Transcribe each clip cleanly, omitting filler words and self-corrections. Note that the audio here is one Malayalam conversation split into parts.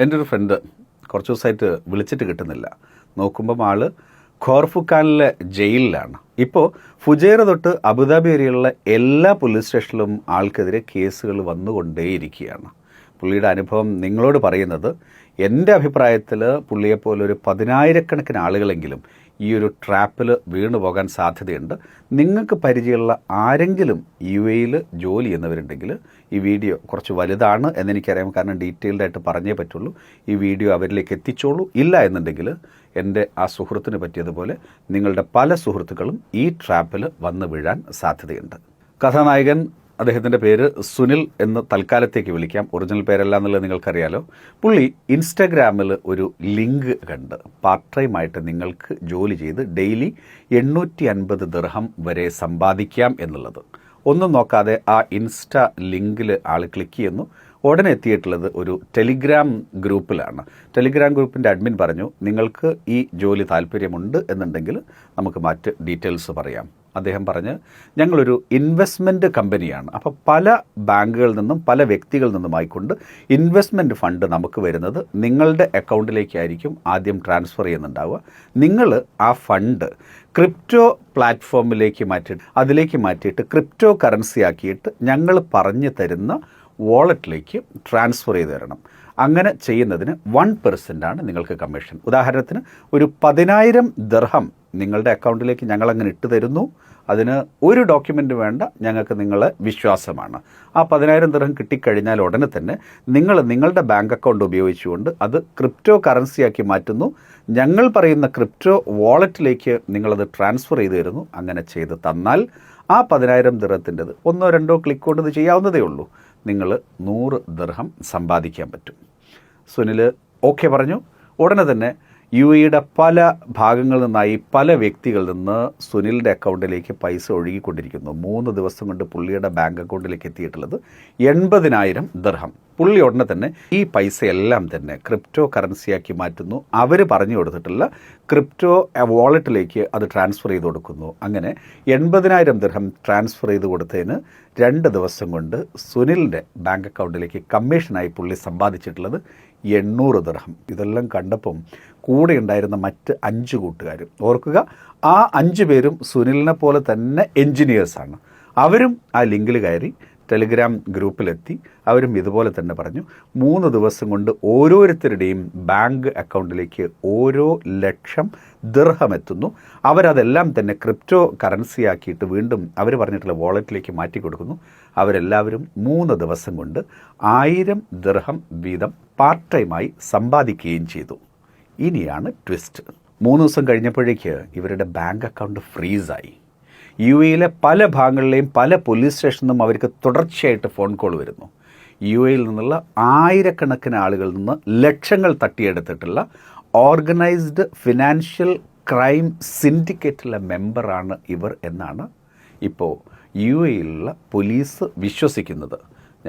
എൻ്റെ ഒരു ഫ്രണ്ട് കുറച്ച് ദിവസമായിട്ട് വിളിച്ചിട്ട് കിട്ടുന്നില്ല. നോക്കുമ്പം ആൾ ഖോർഫുഖാനിലെ ജയിലിലാണ്. ഇപ്പോൾ ഫുജൈറ തൊട്ട് അബുദാബി വരെയുള്ള എല്ലാ പോലീസ് സ്റ്റേഷനിലും ആൾക്കെതിരെ കേസുകൾ വന്നുകൊണ്ടേയിരിക്കുകയാണ്. പുള്ളിയുടെ അനുഭവം നിങ്ങളോട് പറയുന്നത്, എൻ്റെ അഭിപ്രായത്തിൽ പുള്ളിയെപ്പോലെ ഒരു 10,000-കണക്കിന് ആളുകളെങ്കിലും ഈ ഒരു ട്രാപ്പിൽ വീണു പോകാൻ സാധ്യതയുണ്ട്. നിങ്ങൾക്ക് പരിചയമുള്ള ആരെങ്കിലും UAE ജോലി ചെയ്യുന്നവരുണ്ടെങ്കിൽ ഈ വീഡിയോ കുറച്ച് വലുതാണ് എന്നെനിക്കറിയാം, കാരണം ഡീറ്റെയിൽഡായിട്ട് പറഞ്ഞേ പറ്റുള്ളൂ. ഈ വീഡിയോ അവരിലേക്ക് എത്തിച്ചോളൂ. ഇല്ല എന്നുണ്ടെങ്കിൽ എൻ്റെ ആ സുഹൃത്തിന് പറ്റിയതുപോലെ നിങ്ങളുടെ പല സുഹൃത്തുക്കളും ഈ ട്രാപ്പിൽ വന്ന് വീഴാൻ സാധ്യതയുണ്ട്. കഥാനായകൻ, അദ്ദേഹത്തിൻ്റെ പേര് സുനിൽ എന്ന് തൽക്കാലത്തേക്ക് വിളിക്കാം, ഒറിജിനൽ പേരല്ല എന്നുള്ളത് നിങ്ങൾക്കറിയാലോ. പുള്ളി ഇൻസ്റ്റാഗ്രാമിൽ ഒരു ലിങ്ക് കണ്ട് പാർട്ട് ടൈമായിട്ട് നിങ്ങൾക്ക് ജോലി ചെയ്ത് ഡെയിലി 850 ദിർഹം വരെ സമ്പാദിക്കാം എന്നുള്ളത്. ഒന്നും നോക്കാതെ ആ ഇൻസ്റ്റാ ലിങ്കിൽ ആൾ ക്ലിക്ക് ചെയ്യുന്നു. ഉടനെ എത്തിയിട്ടുള്ളത് ഒരു ടെലിഗ്രാം ഗ്രൂപ്പിലാണ്. ടെലിഗ്രാം ഗ്രൂപ്പിൻ്റെ അഡ്മിൻ പറഞ്ഞു, നിങ്ങൾക്ക് ഈ ജോലി താല്പര്യമുണ്ട് എന്നുണ്ടെങ്കിൽ നമുക്ക് മറ്റ് ഡീറ്റെയിൽസ് പറയാം. അദ്ദേഹം പറഞ്ഞ്, ഞങ്ങളൊരു ഇൻവെസ്റ്റ്മെൻറ്റ് കമ്പനിയാണ്. അപ്പോൾ പല ബാങ്കുകളിൽ നിന്നും പല വ്യക്തികളിൽ നിന്നുമായിക്കൊണ്ട് ഇൻവെസ്റ്റ്മെൻറ്റ് ഫണ്ട് നമുക്ക് വരുന്നത് നിങ്ങളുടെ അക്കൗണ്ടിലേക്കായിരിക്കും ആദ്യം ട്രാൻസ്ഫർ ചെയ്യുന്നുണ്ടാവുക. നിങ്ങൾ ആ ഫണ്ട് ക്രിപ്റ്റോ പ്ലാറ്റ്ഫോമിലേക്ക് മാറ്റിയിട്ട് ക്രിപ്റ്റോ കറൻസി ആക്കിയിട്ട് ഞങ്ങൾ പറഞ്ഞു തരുന്ന വാളറ്റിലേക്ക് ട്രാൻസ്ഫർ ചെയ്ത് തരണം. അങ്ങനെ ചെയ്യുന്നതിന് 1% നിങ്ങൾക്ക് കമ്മീഷൻ. ഉദാഹരണത്തിന് ഒരു 10,000 ദിർഹം നിങ്ങളുടെ അക്കൗണ്ടിലേക്ക് ഞങ്ങളങ്ങനെ ഇട്ട് തരുന്നു. അതിന് ഒരു ഡോക്യുമെൻ്റ് വേണ്ട, ഞങ്ങൾക്ക് നിങ്ങളെ വിശ്വാസമാണ്. ആ 10,000 ദിർഹം കിട്ടിക്കഴിഞ്ഞാൽ ഉടനെ തന്നെ നിങ്ങളുടെ ബാങ്ക് അക്കൗണ്ട് ഉപയോഗിച്ചുകൊണ്ട് അത് ക്രിപ്റ്റോ കറൻസിയാക്കി മാറ്റുന്നു. ഞങ്ങൾ പറയുന്ന ക്രിപ്റ്റോ വാളറ്റിലേക്ക് നിങ്ങളത് ട്രാൻസ്ഫർ ചെയ്ത് തരുന്നു. അങ്ങനെ ചെയ്ത് തന്നാൽ ആ 10,000 ദിർഹത്തിൻ്റെത് 1-2 ക്ലിക്ക് കൊണ്ട് ഇത് ചെയ്യാവുന്നതേ ഉള്ളൂ. നിങ്ങൾ 100 ദിർഹം സമ്പാദിക്കാൻ പറ്റും. സുനിൽ ഓക്കെ പറഞ്ഞു. ഉടനെ തന്നെ UAE പല ഭാഗങ്ങളിൽ നിന്നായി പല വ്യക്തികളിൽ നിന്ന് സുനിലിൻ്റെ അക്കൗണ്ടിലേക്ക് പൈസ ഒഴുകിക്കൊണ്ടിരിക്കുന്നു. 3 ദിവസം കൊണ്ട് പുള്ളിയുടെ ബാങ്ക് അക്കൗണ്ടിലേക്ക് എത്തിയിട്ടുള്ളത് 80,000 ദിർഹം. പുള്ളി ഉടനെ തന്നെ ഈ പൈസയെല്ലാം തന്നെ ക്രിപ്റ്റോ കറൻസിയാക്കി മാറ്റുന്നു. അവർ പറഞ്ഞു കൊടുത്തിട്ടുള്ള ക്രിപ്റ്റോ വാളറ്റിലേക്ക് അത് ട്രാൻസ്ഫർ ചെയ്ത് കൊടുക്കുന്നു. അങ്ങനെ 80,000 ദിർഹം ട്രാൻസ്ഫർ ചെയ്ത് കൊടുത്തതിന് 2 ദിവസം കൊണ്ട് സുനിലിൻ്റെ ബാങ്ക് അക്കൗണ്ടിലേക്ക് കമ്മീഷനായി പുള്ളി സമ്പാദിച്ചിട്ടുള്ളത് 800 ദിർഹം. ഇതെല്ലാം കണ്ടപ്പം കൂടെ ഉണ്ടായിരുന്ന മറ്റ് 5 കൂട്ടുകാരും, ഓർക്കുക, ആ 5 പേരും സുനിലിനെ പോലെ തന്നെ എൻജിനീയേഴ്സാണ്. അവരും ആ ലിങ്കിൽ കയറി ടെലിഗ്രാം ഗ്രൂപ്പിലെത്തി. അവരും ഇതുപോലെ തന്നെ പറഞ്ഞു, 3 ദിവസം കൊണ്ട് ഓരോരുത്തരുടെയും ബാങ്ക് അക്കൗണ്ടിലേക്ക് 1,00,000 ദിർഹം എത്തുന്നു. അവരതെല്ലാം തന്നെ ക്രിപ്റ്റോ കറൻസിയാക്കിയിട്ട് വീണ്ടും അവർ പറഞ്ഞിട്ടുള്ള വാളറ്റിലേക്ക് മാറ്റി കൊടുക്കുന്നു. അവരെല്ലാവരും 3 ദിവസം കൊണ്ട് 1000 ദിർഹം വീതം പാർട്ട് ടൈമായി സമ്പാദിക്കുകയും ചെയ്തു. ഇനിയാണ് ട്വിസ്റ്റ്. 3 ദിവസം കഴിഞ്ഞപ്പോഴേക്ക് ഇവരുടെ ബാങ്ക് അക്കൗണ്ട് ഫ്രീസായി. UAE പല ഭാഗങ്ങളിലെയും പല പോലീസ് സ്റ്റേഷനിലും അവർക്ക് തുടർച്ചയായിട്ട് ഫോൺ കോൾ വരുന്നു. UAE നിന്നുള്ള 1000-കണക്കിന് ആളുകളിൽ നിന്ന് ലക്ഷങ്ങൾ തട്ടിയെടുത്തിട്ടുള്ള ഓർഗനൈസ്ഡ് ഫിനാൻഷ്യൽ ക്രൈം സിൻഡിക്കേറ്റിലെ മെമ്പറാണ് ഇവർ എന്നാണ് ഇപ്പോൾ UAE പോലീസ് വിശ്വസിക്കുന്നത്.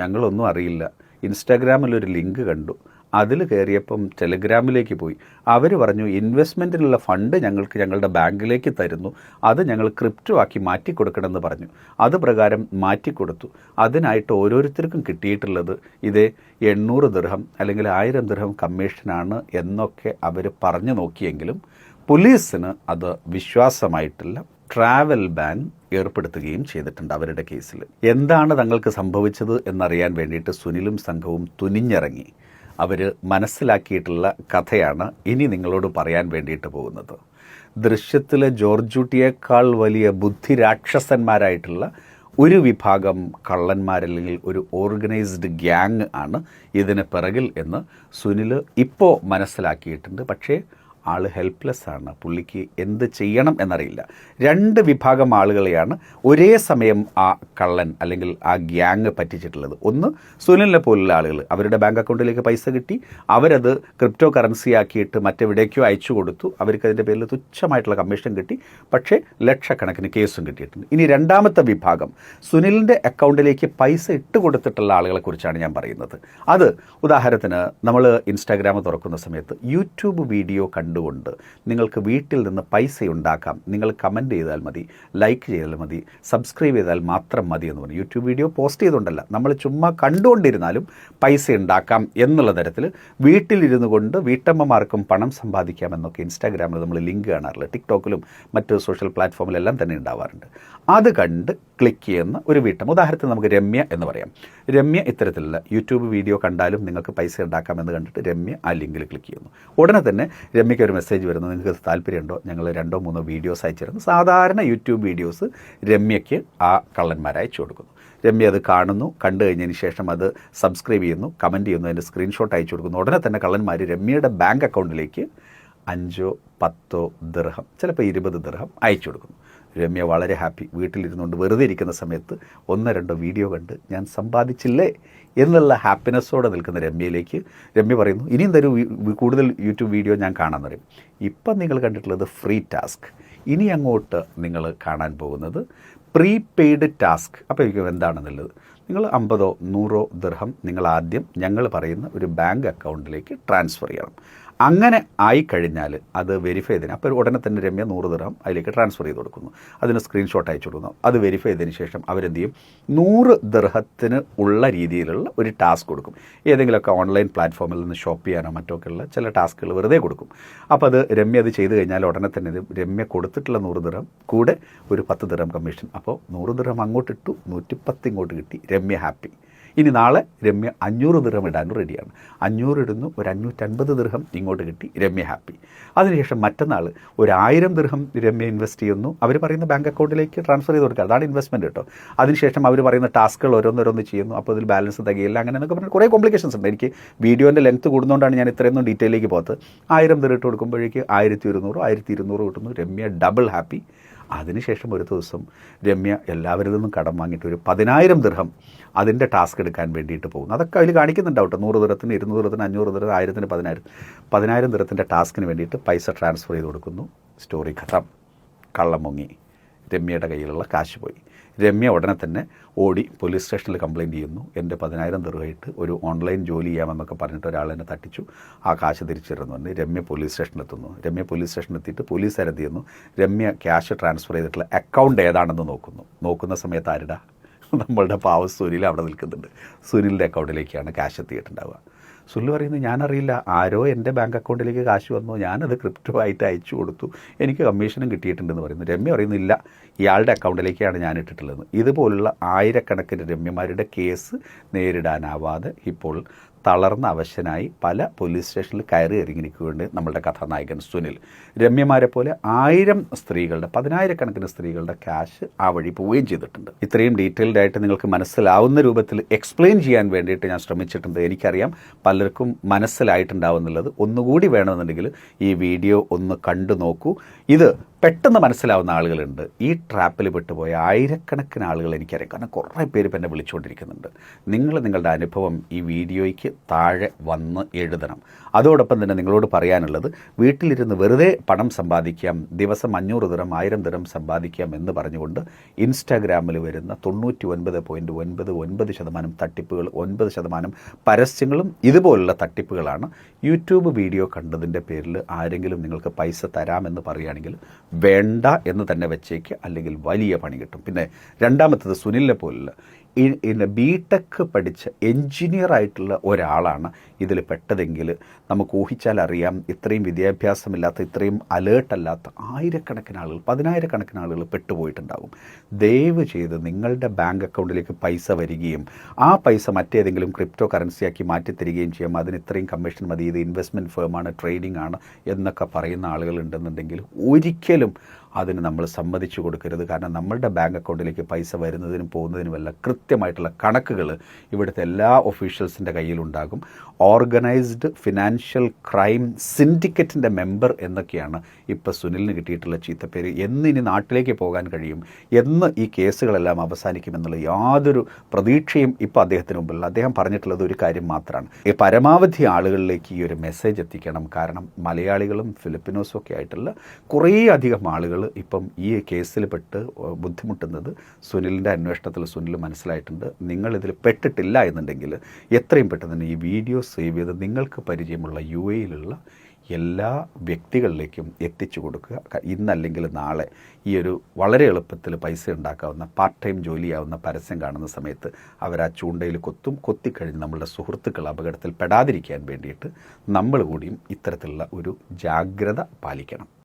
ഞങ്ങളൊന്നും അറിയില്ല, ഇൻസ്റ്റാഗ്രാമിലൊരു ലിങ്ക് കണ്ടു, അതിൽ കയറിയപ്പം ടെലിഗ്രാമിലേക്ക് പോയി. അവർ പറഞ്ഞു, ഇൻവെസ്റ്റ്മെൻറ്റിനുള്ള ഫണ്ട് ഞങ്ങളുടെ ബാങ്കിലേക്ക് തരുന്നു, അത് ഞങ്ങൾ ക്രിപ്റ്റോ ആക്കി മാറ്റിക്കൊടുക്കണമെന്ന് പറഞ്ഞു. അത് പ്രകാരം മാറ്റിക്കൊടുത്തു. അതിനായിട്ട് ഓരോരുത്തർക്കും കിട്ടിയിട്ടുള്ളത് ഇതേ 800 ദിർഹം അല്ലെങ്കിൽ 1000 ദിർഹം കമ്മീഷനാണ് എന്നൊക്കെ അവർ പറഞ്ഞു നോക്കിയെങ്കിലും പോലീസിന് അത് വിശ്വാസമായിട്ടില്ല. ട്രാവൽ ബാൻ ഏർപ്പെടുത്തുകയും ചെയ്തിട്ടുണ്ട് അവരുടെ കേസിൽ. എന്താണ് തങ്ങൾക്ക് സംഭവിച്ചത് എന്നറിയാൻ വേണ്ടിയിട്ട് സുനിലും സംഘവും തുനിഞ്ഞിറങ്ങി. അവർ മനസ്സിലാക്കിയിട്ടുള്ള കഥയാണ് ഇനി നിങ്ങളോട് പറയാൻ വേണ്ടിയിട്ട് പോകുന്നത്. ദൃശ്യത്തിലെ ജോർജൂട്ടിയേക്കാൾ വലിയ ബുദ്ധിരാക്ഷസന്മാരായിട്ടുള്ള ഒരു വിഭാഗം കള്ളന്മാരല്ലെങ്കിൽ ഒരു ഓർഗനൈസ്ഡ് ഗ്യാങ് ആണ് ഇതിന് പിറകിൽ എന്ന് സുനിൽ ഇപ്പോൾ മനസ്സിലാക്കിയിട്ടുണ്ട്. പക്ഷേ ആൾ ഹെൽപ്ലെസ് ആണ്. പുള്ളിക്ക് എന്ത് ചെയ്യണം എന്നറിയില്ല. 2 വിഭാഗം ആളുകളെയാണ് ഒരേ സമയം ആ കള്ളൻ അല്ലെങ്കിൽ ആ ഗ്യാങ് പറ്റിച്ചിട്ടുള്ളത്. ഒന്ന്, സുനിലിനെ പോലുള്ള ആളുകൾ, അവരുടെ ബാങ്ക് അക്കൗണ്ടിലേക്ക് പൈസ കിട്ടി, അവരത് ക്രിപ്റ്റോ കറൻസി ആക്കിയിട്ട് മറ്റെവിടേക്കോ അയച്ചു കൊടുത്തു. അവർക്ക് അതിൻ്റെ പേരിൽ തുച്ഛമായിട്ടുള്ള കമ്മീഷൻ കിട്ടി, പക്ഷേ ലക്ഷക്കണക്കിന് കേസും കിട്ടിയിട്ടുണ്ട്. ഇനി രണ്ടാമത്തെ വിഭാഗം, സുനിലിൻ്റെ അക്കൗണ്ടിലേക്ക് പൈസ ഇട്ട് കൊടുത്തിട്ടുള്ള ആളുകളെക്കുറിച്ചാണ് ഞാൻ പറയുന്നത്. അത് ഉദാഹരണത്തിന് നമ്മൾ ഇൻസ്റ്റാഗ്രാം തുറക്കുന്ന സമയത്ത് യൂട്യൂബ് വീഡിയോ കണ്ടു കണ്ടുകൊണ്ട് നിങ്ങൾക്ക് വീട്ടിൽ നിന്ന് പൈസ ഉണ്ടാക്കാം. നിങ്ങൾ കമൻറ്റ് ചെയ്താൽ മതി, ലൈക്ക് ചെയ്താൽ മതി, സബ്സ്ക്രൈബ് ചെയ്താൽ മാത്രം മതി എന്ന് പറഞ്ഞു. യൂട്യൂബ് വീഡിയോ പോസ്റ്റ് ചെയ്തുകൊണ്ടല്ല, നമ്മൾ ചുമ്മാ കണ്ടുകൊണ്ടിരുന്നാലും പൈസ ഉണ്ടാക്കാം എന്നുള്ള തരത്തിൽ വീട്ടിലിരുന്നു കൊണ്ട് വീട്ടമ്മമാർക്കും പണം സമ്പാദിക്കാമെന്നൊക്കെ ഇൻസ്റ്റാഗ്രാമിൽ നമ്മൾ ലിങ്ക് കാണാറില്ല, ടിക്ടോക്കിലും മറ്റ് സോഷ്യൽ പ്ലാറ്റ്ഫോമിലെല്ലാം തന്നെ ഉണ്ടാവാറുണ്ട്. അത് കണ്ട് ക്ലിക്ക് ചെയ്യുന്ന ഒരു വീട്ടമ്മ, ഉദാഹരണത്തിന് നമുക്ക് രമ്യ എന്ന് പറയാം. രമ്യ ഇത്തരത്തിലുള്ള യൂട്യൂബ് വീഡിയോ കണ്ടാലും നിങ്ങൾക്ക് പൈസ ഉണ്ടാക്കാമെന്ന് കണ്ടിട്ട് രമ്യ ആ ലിങ്കിൽ ക്ലിക്ക് ചെയ്യുന്നു. ഉടനെ തന്നെ രമ്യയ്ക്ക് ഒരു മെസ്സേജ് വരുന്നു, നിങ്ങൾക്ക് താല്പര്യമുണ്ടോ, ഞങ്ങൾ 2-3 വീഡിയോസ് അയച്ചിരുന്നു. സാധാരണ യൂട്യൂബ് വീഡിയോസ് രമ്യയ്ക്ക് ആ കള്ളന്മാർ അയച്ചു കൊടുക്കുന്നു. രമ്യ അത് കാണുന്നു, കണ്ടു കഴിഞ്ഞതിന് ശേഷം അത് സബ്സ്ക്രൈബ് ചെയ്യുന്നു, കമൻറ്റ് ചെയ്യുന്നു, അതിൻ്റെ സ്ക്രീൻഷോട്ട് അയച്ചു കൊടുക്കുന്നു. ഉടനെ തന്നെ കള്ളന്മാർ രമ്യയുടെ ബാങ്ക് അക്കൗണ്ടിലേക്ക് 5-10 ദിർഹം, ചിലപ്പോൾ 20 ദിർഹം അയച്ചു കൊടുക്കുന്നു. രമ്യ വളരെ ഹാപ്പി. വീട്ടിലിരുന്നുകൊണ്ട് വെറുതെ ഇരിക്കുന്ന സമയത്ത് 1-2 വീഡിയോ കണ്ട് ഞാൻ സമ്പാദിച്ചില്ലേ എന്നുള്ള ഹാപ്പിനെസ്സോടെ നിൽക്കുന്ന രമ്യയിലേക്ക് രമ്യ പറയുന്നു, ഇനിയും തരൂ കൂടുതൽ യൂട്യൂബ് വീഡിയോ ഞാൻ കാണാൻ പറയും. ഇപ്പം നിങ്ങൾ കണ്ടിട്ടുള്ളത് ഫ്രീ ടാസ്ക്. ഇനി അങ്ങോട്ട് നിങ്ങൾ കാണാൻ പോകുന്നത് പ്രീപെയ്ഡ് ടാസ്ക്. അപ്പോൾ എന്താണെന്നുള്ളത്, നിങ്ങൾ 50-100 ദിർഹം നിങ്ങൾ ആദ്യം ഞങ്ങൾ പറയുന്ന ഒരു ബാങ്ക് അക്കൗണ്ടിലേക്ക് ട്രാൻസ്ഫർ ചെയ്യണം. അങ്ങനെ ആയിക്കഴിഞ്ഞാൽ അത് വെരിഫൈ ചെയ്തതിന് അപ്പോൾ ഉടനെ തന്നെ രമ്യ 100 ദിർഹം അതിലേക്ക് ട്രാൻസ്ഫർ ചെയ്ത് കൊടുക്കുന്നു. അതിന് സ്ക്രീൻഷോട്ട് അയച്ചു കൊടുക്കുന്നു. അത് വെരിഫൈ ചെയ്തതിന് ശേഷം അവരെന്ത് ചെയ്യും, 100 ദിർഹത്തിന് ഉള്ള രീതിയിലുള്ള ഒരു ടാസ്ക് കൊടുക്കും. ഏതെങ്കിലുമൊക്കെ ഓൺലൈൻ പ്ലാറ്റ്ഫോമിൽ നിന്ന് ഷോപ്പ് ചെയ്യാനോ മറ്റൊക്കെയുള്ള ചില ടാസ്കുകൾ വെറുതെ കൊടുക്കും. അപ്പോൾ അത് രമ്യ അത് ചെയ്ത് കഴിഞ്ഞാൽ ഉടനെ തന്നെ രമ്യ കൊടുത്തിട്ടുള്ള 100 ദിർഹം കൂടെ ഒരു 10 ദിർഹം കമ്മീഷൻ. അപ്പോൾ 100 ദിർഹം അങ്ങോട്ടിട്ടു, 110 ഇങ്ങോട്ട് കിട്ടി. രമ്യ ഹാപ്പി. ഇനി നാളെ രമ്യ 500 ദിർഹം ഇടാനും റെഡിയാണ്. 500 ഇടുന്നു, ഒരു 550 ദിർഹം ഇങ്ങോട്ട് കിട്ടി. രമ്യ ഹാപ്പി. അതിനുശേഷം മറ്റന്നാൾ ഒരു 1000 ദിർഹം രമ്യ ഇൻവെസ്റ്റ് ചെയ്യുന്നു. അവർ പറയുന്ന ബാങ്ക് അക്കൗണ്ടിലേക്ക് ട്രാൻസ്ഫർ ചെയ്ത് കൊടുക്കുക. അതാണ് ഇൻവെസ്റ്റ്മെൻറ്റ് കേട്ടോ. അതിനുശേഷം അവർ പറയുന്ന ടാസ്കുകൾ ഓരോന്നോരോന്ന് ചെയ്യുന്നു. അപ്പോൾ അതിൽ ബാലൻസ് തികയില്ല, അങ്ങനെ എന്നൊക്കെ പറഞ്ഞാൽ കുറേ കോംപ്ലിക്കേഷൻസ് ഉണ്ട്. എനിക്ക് വീഡിയോൻ്റെ ലെങ്ത്ത് കൂടുന്നതുകൊണ്ടാണ് ഞാൻ ഇത്രയൊന്നും ഡീറ്റെയിലേക്ക് പോകാത്തത്. 1000 ദിർഹം ഇട്ട് കൊടുക്കുമ്പോഴേക്ക് 1200-1200 കിട്ടുന്നു. Ramya double happy. അതിനുശേഷം ഒരു ദിവസം രമ്യ എല്ലാവരിൽ നിന്നും കടം വാങ്ങിയിട്ട് ഒരു 10,000 ദിർഹം അതിൻ്റെ ടാസ്ക് എടുക്കാൻ വേണ്ടിയിട്ട് പോകുന്നു. അതൊക്കെ അതിൽ കാണിക്കുന്നുണ്ടാവും കേട്ടോ. 100 ദിർഹത്തിന്, 200 ദിർഹത്തിന്, 500 ദിർഹം, 1000-ന് 10,000 ദിർഹത്തിൻ്റെ ടാസ്കിന് വേണ്ടിയിട്ട് പൈസ ട്രാൻസ്ഫർ ചെയ്ത് കൊടുക്കുന്നു. സ്റ്റോറി ഖത്തം. കള്ളം മുങ്ങി. രമ്യയുടെ കയ്യിലുള്ള കാശ് പോയി. രമ്യ ഉടനെ തന്നെ ഓടി പോലീസ് സ്റ്റേഷനിൽ കംപ്ലയിൻറ്റ് ചെയ്യുന്നു. എൻ്റെ 10,000 ദിർഹമായിട്ട് ഒരു ഓൺലൈൻ ജോലി ചെയ്യാമെന്നൊക്കെ പറഞ്ഞിട്ട് ഒരാൾ എന്നെ തട്ടിച്ചു, ആ കാശ് തിരിച്ചിരുന്നുണ്ട്. രമ്യ പോലീസ് സ്റ്റേഷനിലെത്തുന്നു. രമ്യ പോലീസ് സ്റ്റേഷനിലെത്തിയിട്ട് പോലീസുകാരെന്ത് ചെയ്യുന്നു, രമ്യ ക്യാഷ് ട്രാൻസ്ഫർ ചെയ്തിട്ടുള്ള അക്കൗണ്ട് ഏതാണെന്ന് നോക്കുന്ന സമയത്ത് ആരുടെ, നമ്മളുടെ പാവ സുനിൽ അവിടെ നിൽക്കുന്നുണ്ട്. സുനിലിൻ്റെ അക്കൗണ്ടിലേക്കാണ് ക്യാഷ് എത്തിയിട്ടുണ്ടാവുക. സുനിൽ പറയുന്നത്, ഞാനറിയില്ല, ആരോ എൻ്റെ ബാങ്ക് അക്കൗണ്ടിലേക്ക് കാശ് വന്നു, ഞാനത് ക്രിപ്റ്റോ ആയിട്ട് അയച്ചു കൊടുത്തു, എനിക്ക് കമ്മീഷനും കിട്ടിയിട്ടുണ്ടെന്ന് പറയുന്നു. രമ്യ പറയുന്നില്ല, ഇയാളുടെ അക്കൗണ്ടിലേക്കാണ് ഞാൻ ഇട്ടിട്ടുള്ളത്. ഇതുപോലുള്ള ആയിരക്കണക്കിന് രമ്യമാരുടെ കേസ് നേരിടാനാവാതെ ഇപ്പോൾ തളർന്ന അവശനായി പല പോലീസ് സ്റ്റേഷനിൽ കയറി ഇറങ്ങിയിരിക്കുകയുണ്ട് നമ്മളുടെ കഥാനായകൻ സുനിൽ. രമ്യമാരെ പോലെ 1000 സ്ത്രീകളുടെ, 10,000 സ്ത്രീകളുടെ ക്യാഷ് ആ വഴി പോവുകയും ചെയ്തിട്ടുണ്ട്. ഇത്രയും ഡീറ്റെയിൽഡ് ആയിട്ട് നിങ്ങൾക്ക് മനസ്സിലാവുന്ന രൂപത്തിൽ എക്സ്പ്ലെയിൻ ചെയ്യാൻ വേണ്ടിയിട്ട് ഞാൻ ശ്രമിച്ചിട്ടുണ്ട്. എനിക്കറിയാം പലർക്കും മനസ്സിലായിട്ടുണ്ടാവുന്നുള്ളത്. ഒന്നുകൂടി വേണമെന്നുണ്ടെങ്കിൽ ഈ വീഡിയോ ഒന്ന് കണ്ടു നോക്കൂ. ഇത് പെട്ടെന്ന് മനസ്സിലാവുന്ന ആളുകളുണ്ട്. ഈ ട്രാപ്പിൽ പെട്ടുപോയ ആയിരക്കണക്കിന് ആളുകൾ എനിക്കറിയാം. കാരണം കുറേ പേര് ഇപ്പം എന്നെ വിളിച്ചുകൊണ്ടിരിക്കുന്നുണ്ട്. നിങ്ങളുടെ അനുഭവം ഈ വീഡിയോയ്ക്ക് താഴെ വന്ന് എഴുതണം. അതോടൊപ്പം തന്നെ നിങ്ങളോട് പറയാനുള്ളത്, വീട്ടിലിരുന്ന് വെറുതെ പണം സമ്പാദിക്കാം, ദിവസം 500 ദിർഹം 1000 ദിർഹം സമ്പാദിക്കാം എന്ന് പറഞ്ഞുകൊണ്ട് ഇൻസ്റ്റാഗ്രാമിൽ വരുന്ന 99.99% തട്ടിപ്പുകൾ, 9% പരസ്യങ്ങളും ഇതുപോലുള്ള തട്ടിപ്പുകളാണ്. യൂട്യൂബ് വീഡിയോ കണ്ടതിൻ്റെ പേരിൽ ആരെങ്കിലും നിങ്ങൾക്ക് പൈസ തരാമെന്ന് പറയുകയാണെങ്കിൽ വേണ്ട എന്ന് തന്നെ വെച്ചേക്ക്, അല്ലെങ്കിൽ വലിയ പണി കിട്ടും. പിന്നെ രണ്ടാമത്തത്, സുനിലിനെ പോലുള്ള ബിടെക് പഠിച്ച എൻജിനീയർ ആയിട്ടുള്ള ഒരാളാണ് ഇതിൽ പെട്ടതെങ്കിൽ നമുക്ക് ഊഹിച്ചാൽ അറിയാം, ഇത്രയും വിദ്യാഭ്യാസമില്ലാത്ത, ഇത്രയും അലേർട്ടല്ലാത്ത ആയിരക്കണക്കിന് ആളുകൾ, 10,000 ആളുകൾ പെട്ടുപോയിട്ടുണ്ടാകും. ദയവ് ചെയ്ത് നിങ്ങളുടെ ബാങ്ക് അക്കൗണ്ടിലേക്ക് പൈസ വരികയും ആ പൈസ മറ്റേതെങ്കിലും ക്രിപ്റ്റോ കറൻസിയാക്കി മാറ്റിത്തരികയും ചെയ്യും. അതിന് ഇത്രയും കമ്മീഷൻ മതി, ഇത് ഇൻവെസ്റ്റ്മെൻറ്റ് ഫേമാണ്, ട്രേഡിംഗ് ആണ് എന്നൊക്കെ പറയുന്ന ആളുകൾ ഉണ്ടെന്നുണ്ടെങ്കിൽ ഒരിക്കലും അതിന് നമ്മൾ സമ്മതിച്ചു കൊടുക്കരുത്. കാരണം നമ്മളുടെ ബാങ്ക് അക്കൗണ്ടിലേക്ക് പൈസ വരുന്നതിനും പോകുന്നതിനുമല്ല കൃത്യമായിട്ടുള്ള കണക്കുകൾ ഇവിടുത്തെ എല്ലാ ഒഫീഷ്യൽസിൻ്റെ കയ്യിലുണ്ടാകും. ഓർഗനൈസ്ഡ് ഫിനാൻഷ്യൽ ക്രൈം സിൻഡിക്കേറ്റിൻ്റെ മെമ്പർ എന്നൊക്കെയാണ് ഇപ്പോൾ സുനിലിന് കിട്ടിയിട്ടുള്ള ചീത്തപ്പേര്. ഇനി നാട്ടിലേക്ക് പോകാൻ കഴിയും, എന്ന് ഈ കേസുകളെല്ലാം അവസാനിക്കുമെന്നുള്ള യാതൊരു പ്രതീക്ഷയും ഇപ്പോൾ അദ്ദേഹത്തിന് മുമ്പിൽ. അദ്ദേഹം പറഞ്ഞിട്ടുള്ളത് ഒരു കാര്യം മാത്രമാണ്, പരമാവധി ആളുകളിലേക്ക് ഈ ഒരു മെസ്സേജ് എത്തിക്കണം. കാരണം മലയാളികളും ഫിലിപ്പിനോസും ഒക്കെ ആയിട്ടുള്ള കുറേ അധികം ആളുകൾ ഇപ്പം ഈ കേസിൽ പെട്ട് ബുദ്ധിമുട്ടുന്നത് സുനിലിൻ്റെ അന്വേഷണത്തിൽ സുനിൽ മനസ്സിലായി ഉണ്ടായിട്ടുണ്ട്. നിങ്ങളിതിൽ പെട്ടിട്ടില്ല എന്നുണ്ടെങ്കിൽ എത്രയും പെട്ടെന്ന് തന്നെ ഈ വീഡിയോ സേവ് ചെയ്ത് നിങ്ങൾക്ക് പരിചയമുള്ള UAEയിലുള്ള എല്ലാ വ്യക്തികളിലേക്കും എത്തിച്ചു കൊടുക്കുക. ഇന്നല്ലെങ്കിൽ നാളെ ഈ ഒരു വളരെ എളുപ്പത്തിൽ പൈസ ഉണ്ടാക്കാവുന്ന പാർട്ട് ടൈം ജോലിയാവുന്ന പരസ്യം കാണുന്ന സമയത്ത് അവർ ആ ചൂണ്ടയിൽ കൊത്തിക്കഴിഞ്ഞ് നമ്മളുടെ സുഹൃത്തുക്കൾ അപകടത്തിൽ പെടാതിരിക്കാൻ വേണ്ടിയിട്ട് നമ്മൾ കൂടിയും ഇത്തരത്തിലുള്ള ഒരു ജാഗ്രത പാലിക്കണം.